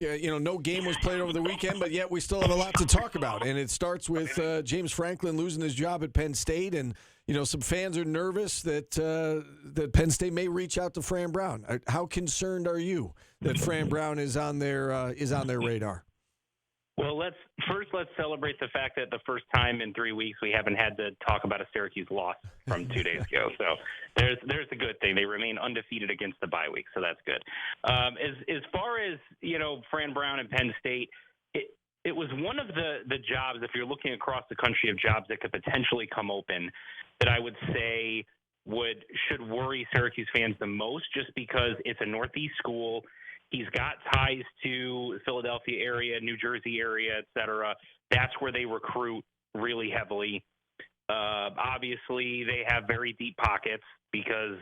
Yeah, no game was played over the weekend, but yet we still have a lot to talk about. And it starts with James Franklin losing his job at Penn State, and some fans are nervous that Penn State may reach out to Fran Brown. How concerned are you that Fran Brown is on their radar? Well, let's celebrate the fact that the first time in 3 weeks we haven't had to talk about a Syracuse loss from 2 days ago. So there's the good thing. They remain undefeated against the bye week, so that's good. As far as Fran Brown and Penn State, it was one of the jobs, if you're looking across the country, of jobs that could potentially come open, that I would say should worry Syracuse fans the most, just because it's a Northeast school. He's got ties to the Philadelphia area, New Jersey area, et cetera. That's where they recruit really heavily. Obviously, they have very deep pockets because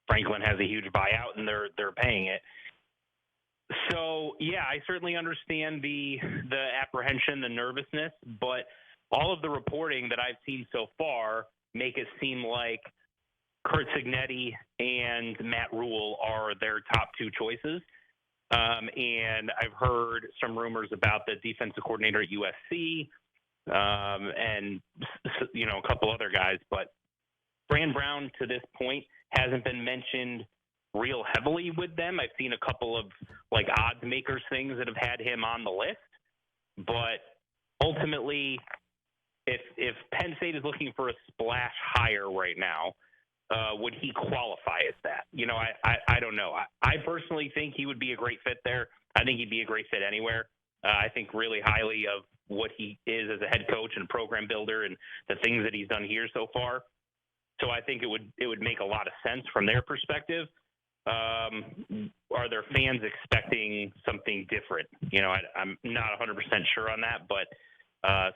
Franklin has a huge buyout and they're paying it. So, yeah, I certainly understand the apprehension, the nervousness, but all of the reporting that I've seen so far make it seem like Curt Cignetti and Matt Rule are their top two choices. And I've heard some rumors about the defensive coordinator at USC and, a couple other guys. But Fran Brown, to this point, hasn't been mentioned real heavily with them. I've seen a couple of, odds makers things that have had him on the list. But ultimately, if Penn State is looking for a splash hire right now, would he qualify as that? I don't know. I personally think he would be a great fit there. I think he'd be a great fit anywhere. I think really highly of what he is as a head coach and program builder and the things that he's done here so far. So I think it would make a lot of sense from their perspective. Are their fans expecting something different? I'm not 100% sure on that, but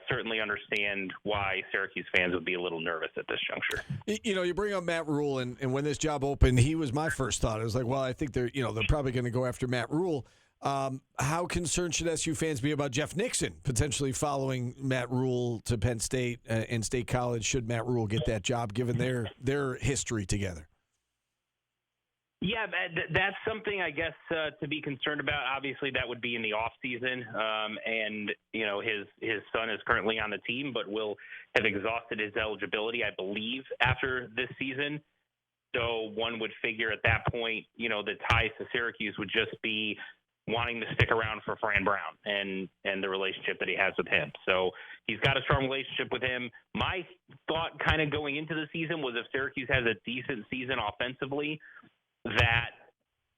certainly understand why Syracuse fans would be a little nervous at this juncture. You bring up Matt Rule, and when this job opened, he was my first thought. I was like, well, I think they're probably going to go after Matt Rule. How concerned should SU fans be about Jeff Nixon potentially following Matt Rule to Penn State and State College? Should Matt Rule get that job, given their history together? Yeah, that's something, I guess, to be concerned about. Obviously, that would be in the off season, and his son is currently on the team, but will have exhausted his eligibility, I believe, after this season. So one would figure at that point, the ties to Syracuse would just be wanting to stick around for Fran Brown and the relationship that he has with him. So he's got a strong relationship with him. My thought kind of going into the season was if Syracuse has a decent season offensively, that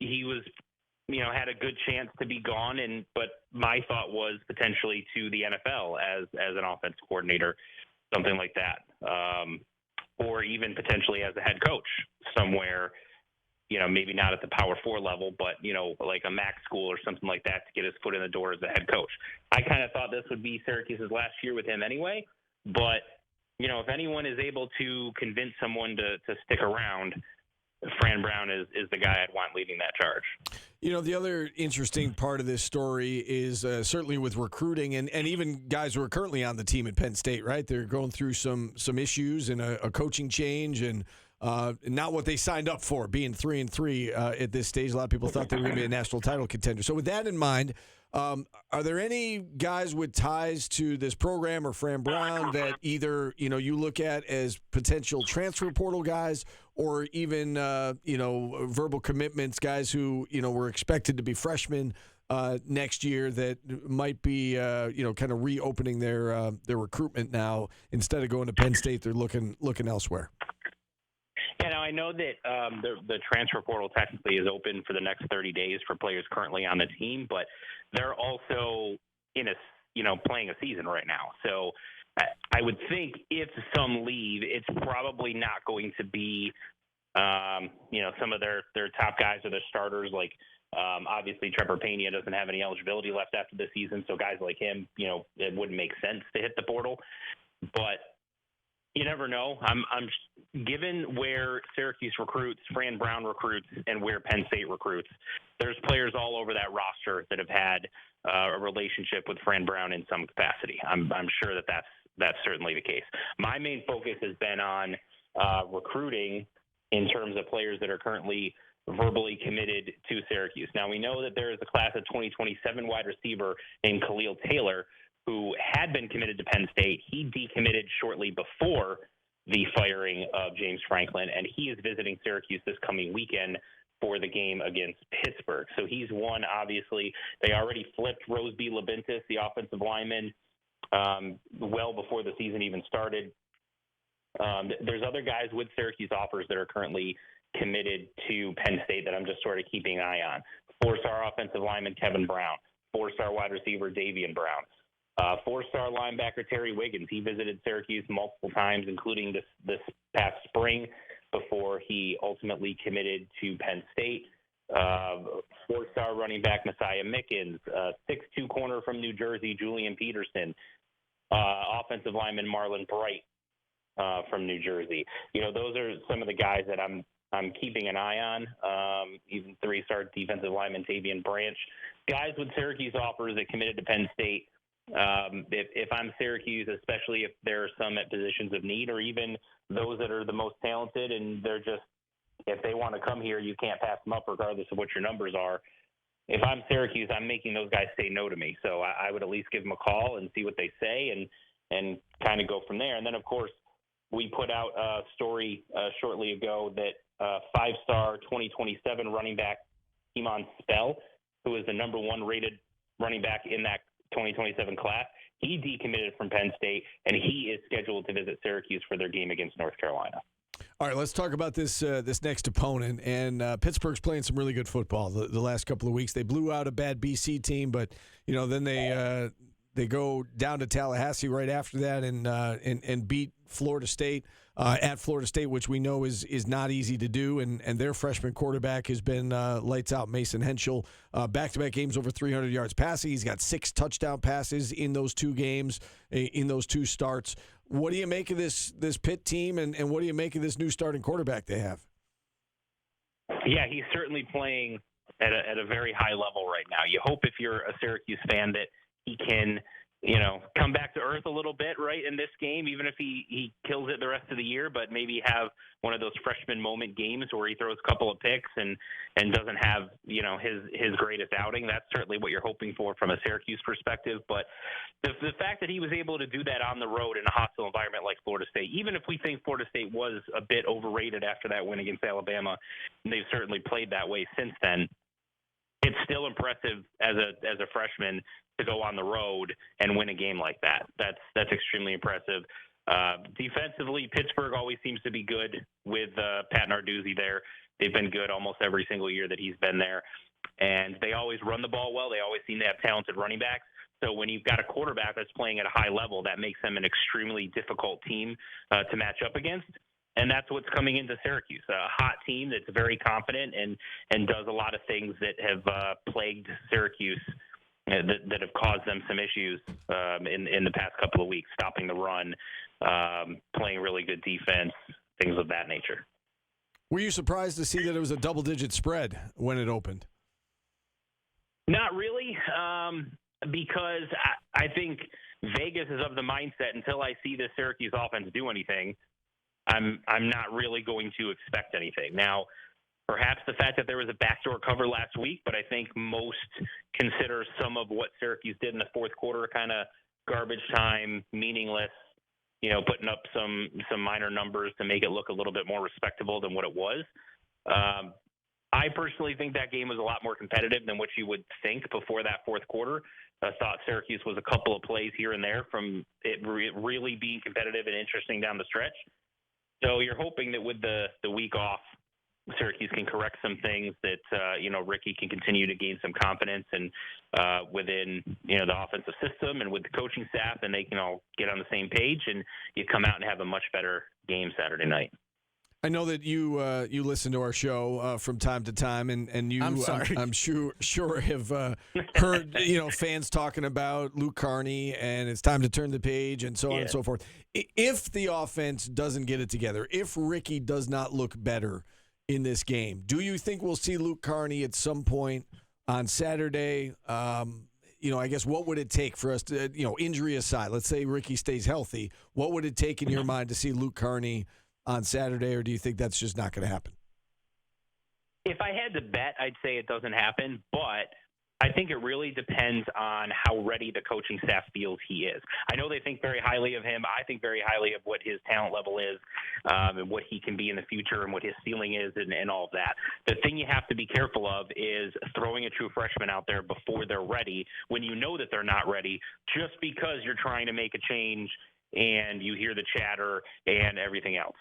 he was, had a good chance to be gone. But my thought was potentially to the NFL as an offense coordinator, something like that. Or even potentially as a head coach somewhere, maybe not at the Power 4 level, but, like a MAC school or something like that to get his foot in the door as a head coach. I kind of thought this would be Syracuse's last year with him anyway. But, if anyone is able to convince someone to stick around, Fran Brown is the guy I'd want leading that charge. The other interesting part of this story is certainly with recruiting and even guys who are currently on the team at Penn State, right? They're going through some issues and a coaching change and not what they signed up for, being 3-3 at this stage. A lot of people thought they were going to be a national title contender. So with that in mind, are there any guys with ties to this program or Fran Brown that either, you look at as potential transfer portal guys or even, verbal commitments, guys who, were expected to be freshmen next year that might be, kind of reopening their recruitment now? Instead of going to Penn State, they're looking elsewhere. Yeah, now I know that the transfer portal technically is open for the next 30 days for players currently on the team, but they're also playing a season right now. So I would think if some leave, it's probably not going to be, some of their top guys or their starters. Like obviously Trevor Pena doesn't have any eligibility left after the season, so guys like him, it wouldn't make sense to hit the portal. But you never know. I'm given where Syracuse recruits, Fran Brown recruits, and where Penn State recruits, there's players all over that roster that have had a relationship with Fran Brown in some capacity. I'm sure that's certainly the case. My main focus has been on recruiting in terms of players that are currently verbally committed to Syracuse. Now, we know that there is a class of 2027 wide receiver named Khalil Taylor who had been committed to Penn State. He decommitted shortly before the firing of James Franklin, and he is visiting Syracuse this coming weekend for the game against Pittsburgh. So he's one, obviously. They already flipped Rose B. Labintus, the offensive lineman, well before the season even started. There's other guys with Syracuse offers that are currently committed to Penn State that I'm just sort of keeping an eye on. 4-star offensive lineman Kevin Brown, 4-star wide receiver Davian Brown, 4-star linebacker Terry Wiggins. He visited Syracuse multiple times, including this past spring before he ultimately committed to Penn State. 4-star running back Messiah Mickens, 6'2" corner from New Jersey Julian Peterson, offensive lineman Marlon Bright from New Jersey. Those are some of the guys that I'm keeping an eye on. Even 3-star defensive lineman Tavian Branch. Guys with Syracuse offers that committed to Penn State. If I'm Syracuse, especially if there are some at positions of need, or even those that are the most talented, and they're just, if they want to come here, you can't pass them up regardless of what your numbers are. If I'm Syracuse, I'm making those guys say no to me. So I would at least give them a call and see what they say and kind of go from there. And then, of course, we put out a story shortly ago that 5-star 2027 running back Iman Spell, who is the number 1 rated running back in that 2027 class, he decommitted from Penn State, and he is scheduled to visit Syracuse for their game against North Carolina. All right, let's talk about this next opponent. And Pittsburgh's playing some really good football the last couple of weeks. They blew out a bad BC team, but then they go down to Tallahassee right after that and beat Florida State at Florida State, which we know is not easy to do. And their freshman quarterback has been lights out. Mason Henschel, back-to-back games over 300 yards passing. He's got 6 touchdown passes in those 2 games, in those 2 starts. What do you make of this Pitt team, and what do you make of this new starting quarterback they have? Yeah, he's certainly playing at a very high level right now. You hope, if you're a Syracuse fan, that he can come back to earth a little bit, right, in this game, even if he kills it the rest of the year, but maybe have one of those freshman moment games where he throws a couple of picks and doesn't have, his greatest outing. That's certainly what you're hoping for from a Syracuse perspective. But the fact that he was able to do that on the road in a hostile environment like Florida State, even if we think Florida State was a bit overrated after that win against Alabama, and they've certainly played that way since then, it's still impressive as a freshman to go on the road and win a game like that. That's extremely impressive. Defensively, Pittsburgh always seems to be good with Pat Narduzzi there. They've been good almost every single year that he's been there. And they always run the ball well. They always seem to have talented running backs. So when you've got a quarterback that's playing at a high level, that makes them an extremely difficult team to match up against. And that's what's coming into Syracuse, a hot team that's very confident and does a lot of things that have plagued Syracuse that have caused them some issues in the past couple of weeks, stopping the run, playing really good defense, things of that nature. Were you surprised to see that it was a double-digit spread when it opened? Not really, because I think Vegas is of the mindset until I see the Syracuse offense do anything, I'm not really going to expect anything. Now, perhaps the fact that there was a backdoor cover last week, but I think most consider some of what Syracuse did in the fourth quarter kind of garbage time, meaningless, putting up some minor numbers to make it look a little bit more respectable than what it was. I personally think that game was a lot more competitive than what you would think before that fourth quarter. I thought Syracuse was a couple of plays here and there from it really being competitive and interesting down the stretch. So you're hoping that with the week off, Syracuse can correct some things, that Ricky can continue to gain some confidence and within the offensive system and with the coaching staff, and they can all get on the same page, and you come out and have a much better game Saturday night. I know that you listen to our show from time to time, and you, I'm sure have heard fans talking about Luke Carney, and it's time to turn the page, and so on and so forth. If the offense doesn't get it together, if Ricky does not look better in this game, do you think we'll see Luke Carney at some point on Saturday? I guess what would it take for us to, injury aside, let's say Ricky stays healthy, what would it take in your mind to see Luke Carney on Saturday, or do you think that's just not going to happen? If I had to bet, I'd say it doesn't happen, but I think it really depends on how ready the coaching staff feels he is. I know they think very highly of him. I think very highly of what his talent level is, and what he can be in the future and what his ceiling is and all of that. The thing you have to be careful of is throwing a true freshman out there before they're ready when you know that they're not ready just because you're trying to make a change and you hear the chatter and everything else.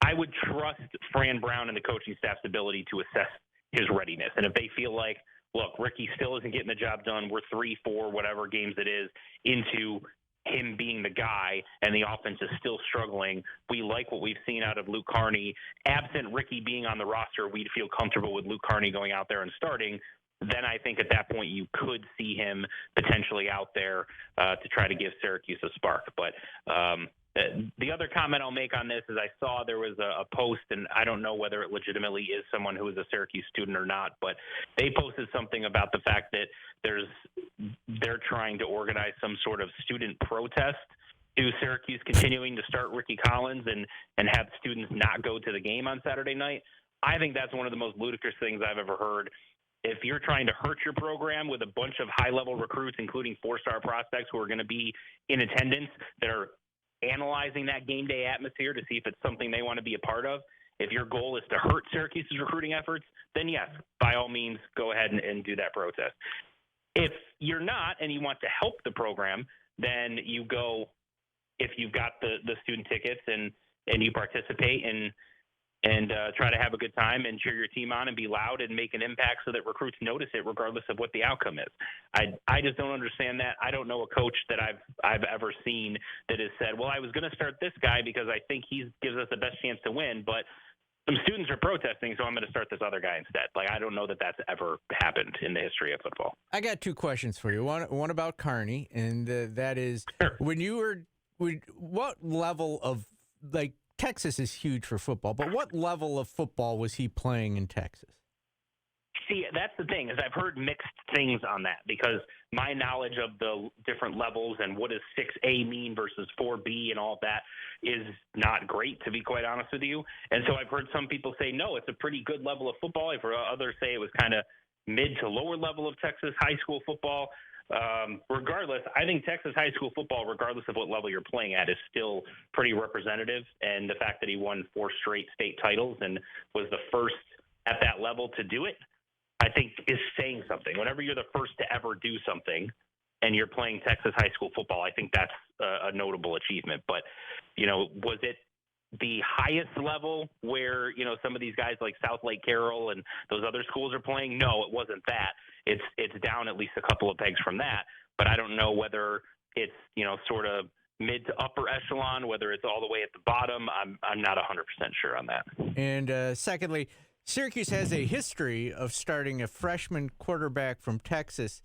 I would trust Fran Brown and the coaching staff's ability to assess his readiness. And if they feel like, look, Ricky still isn't getting the job done, we're 3, 4, whatever games it is into him being the guy and the offense is still struggling, we like what we've seen out of Luke Carney. Absent Ricky being on the roster, we'd feel comfortable with Luke Carney going out there and starting. Then I think at that point you could see him potentially out there to try to give Syracuse a spark. But the other comment I'll make on this is I saw there was a post, and I don't know whether it legitimately is someone who is a Syracuse student or not, but they posted something about the fact that they're trying to organize some sort of student protest to Syracuse continuing to start Ricky Collins and have students not go to the game on Saturday night. I think that's one of the most ludicrous things I've ever heard. If you're trying to hurt your program with a bunch of high-level recruits, including 4-star prospects who are going to be in attendance, that are analyzing that game day atmosphere to see if it's something they want to be a part of, if your goal is to hurt Syracuse's recruiting efforts, then yes, by all means, go ahead and do that protest. If you're not and you want to help the program, then you go, if you've got the student tickets and you participate and try to have a good time and cheer your team on and be loud and make an impact so that recruits notice it regardless of what the outcome is. I just don't understand that. I don't know a coach that I've ever seen that has said, well, I was going to start this guy because I think he gives us the best chance to win, but some students are protesting, so I'm going to start this other guy instead. Like, I don't know that that's ever happened in the history of football. I got 2 questions for you. One about Carney, and that is, Sure. what level of, like, Texas is huge for football, but what level of football was he playing in Texas? See, that's the thing, is I've heard mixed things on that because my knowledge of the different levels and what does 6A mean versus 4B and all of that is not great, to be quite honest with you. And so I've heard some people say, no, it's a pretty good level of football. I've heard others say it was kind of mid to lower level of Texas high school football. Regardless, I think Texas high school football, regardless of what level you're playing at, is still pretty representative. And the fact that he won 4 straight state titles and was the first at that level to do it, I think is saying something. Whenever you're the first to ever do something and you're playing Texas high school football, I think that's a notable achievement. But, was it the highest level where, some of these guys like South Lake Carroll and those other schools are playing? No, it wasn't that. It's down at least a couple of pegs from that, but I don't know whether it's, sort of mid to upper echelon, whether it's all the way at the bottom. I'm not 100% sure on that. And secondly, Syracuse has a history of starting a freshman quarterback from Texas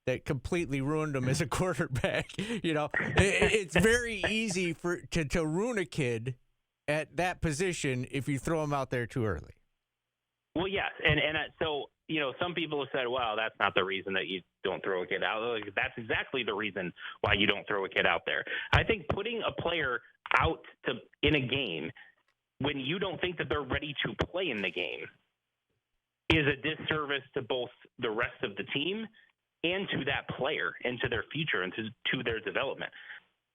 that completely ruined him as a quarterback. It's very easy to ruin a kid at that position if you throw him out there too early. Well, yes, and so some people have said, well, that's not the reason that you don't throw a kid out. Like, that's exactly the reason why you don't throw a kid out there. I think putting a player out in a game when you don't think that they're ready to play in the game is a disservice to both the rest of the team and to that player and to their future and to their development.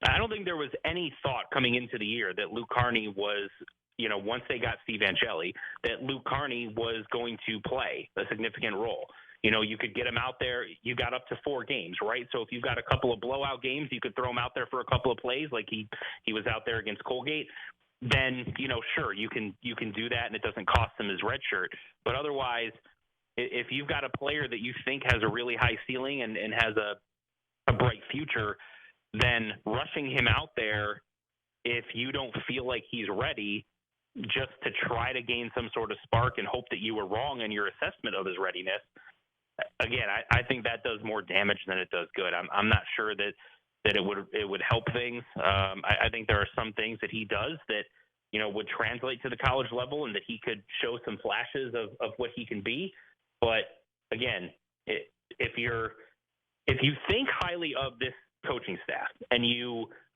I don't think there was any thought coming into the year that Luke Carney was, once they got Steve Angeli, that Luke Carney was going to play a significant role. You could get him out there. You got up to 4 games, right? So if you've got a couple of blowout games, you could throw him out there for a couple of plays like he was out there against Colgate. Then, sure, you can do that and it doesn't cost him his red shirt. But otherwise, if you've got a player that you think has a really high ceiling and has a bright future, then rushing him out there if you don't feel like he's ready just to try to gain some sort of spark and hope that you were wrong in your assessment of his readiness, again, I think that does more damage than it does good. I'm not sure that it would help things. I think there are some things that he does that, would translate to the college level and that he could show some flashes of what he can be. But again, if you think highly of this coaching staff and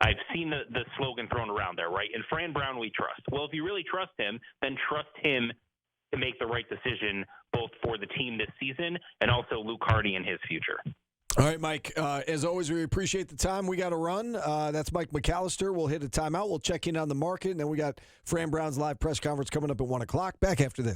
I've seen the slogan thrown around there, right? And Fran Brown, we trust. Well, if you really trust him, then trust him to make the right decision both for the team this season and also Luke Carney and his future. All right, Mike. As always, we appreciate the time. We got to run. That's Mike McAllister. We'll hit a timeout. We'll check in on the market, and then we got Fran Brown's live press conference coming up at 1 o'clock. Back after this.